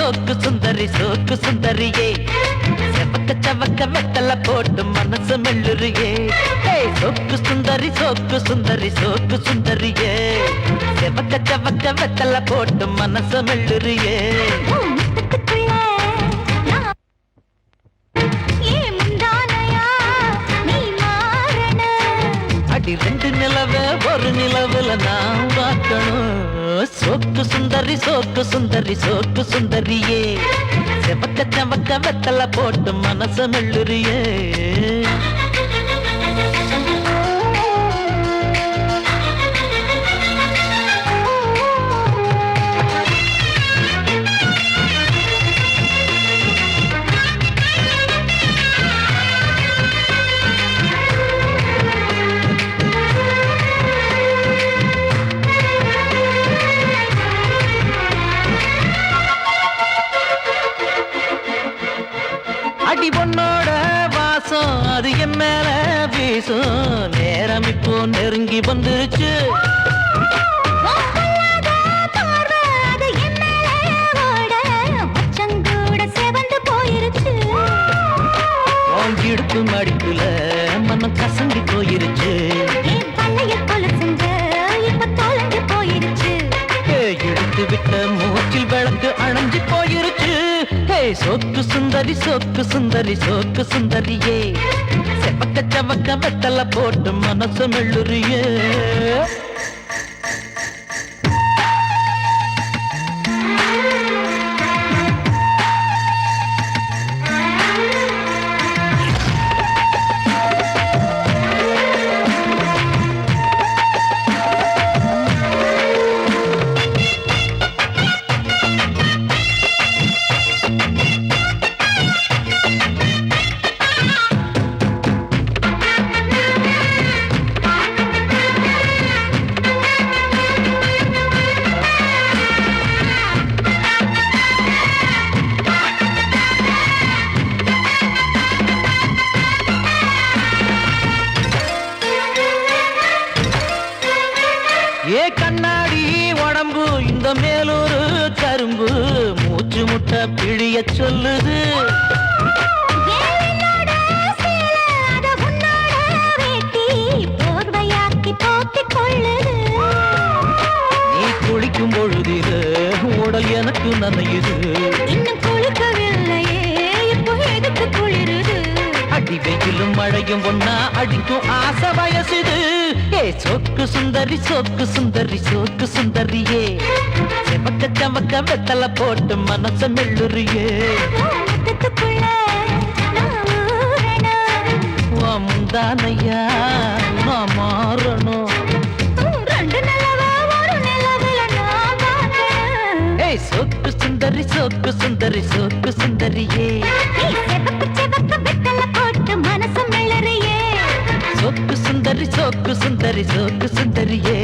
சோக்கு சுந்தரி சோக்கு சுந்தரியே செவக்க செவக்க வெத்தல போட்டு மனசு மெல்லுறியே சோக்கு சுந்தரி சோக்கு சுந்தரி சோக்கு சுந்தரியே செவக்க செவக்க வெத்தல போட்டு மனசு மெல்லுறியே அடி ரெண்டு நிலவை ஒரு நிலவுல நான் பார்க்கணும் சோக்கு சுந்தரி சோக்கு சுந்தரி சோக்கு சுந்தரியே செவக்க செவக்க வெத்தல போட்டு மனச மெல்லுறியே அடி பொண்ணோட வாசம் அது என் மேல வீசும் நேரம் இப்போ நெருங்கி வந்துருச்சு இடுப்பு மடிப்புல மனம் கசங்கி போயிருச்சு எடுத்து விட்ட மூச்சில் விளக்கு அணைஞ்சு போயிருச்சு சோக்கு சுந்தரி சோக்கு சுந்தரி சோக்கு சுந்தரியே செவக்க செவக்க வெத்தல போட்டு மனசு மெல்லுறியே ஏ கண்ணாடி உடம்பு இந்த மேலொரு கரும்பு மூச்சு முட்டை பிழிய சொல்லுது நீ குளிக்கும் பொழுதில உடல் எனக்கு நனையுது அடி வெயிலும் மழையும் ஒன்னா அடிக்கும் ஆசை வயசுது சோக்கு சுந்தரி சோக்கு சுந்தரி சோக்கு சுந்தரியே செவக்க செவக்க வெத்தல போட்டு மனச மெல்லுறியே முந்தானையா நான் மாறணும் சோக்கு சுந்தரி சோக்கு சுந்தரி சோக்கு சுந்தரியே சோக்கு சுந்தரி சோக்கு சுந்தரி சோக்கு சுந்தரியே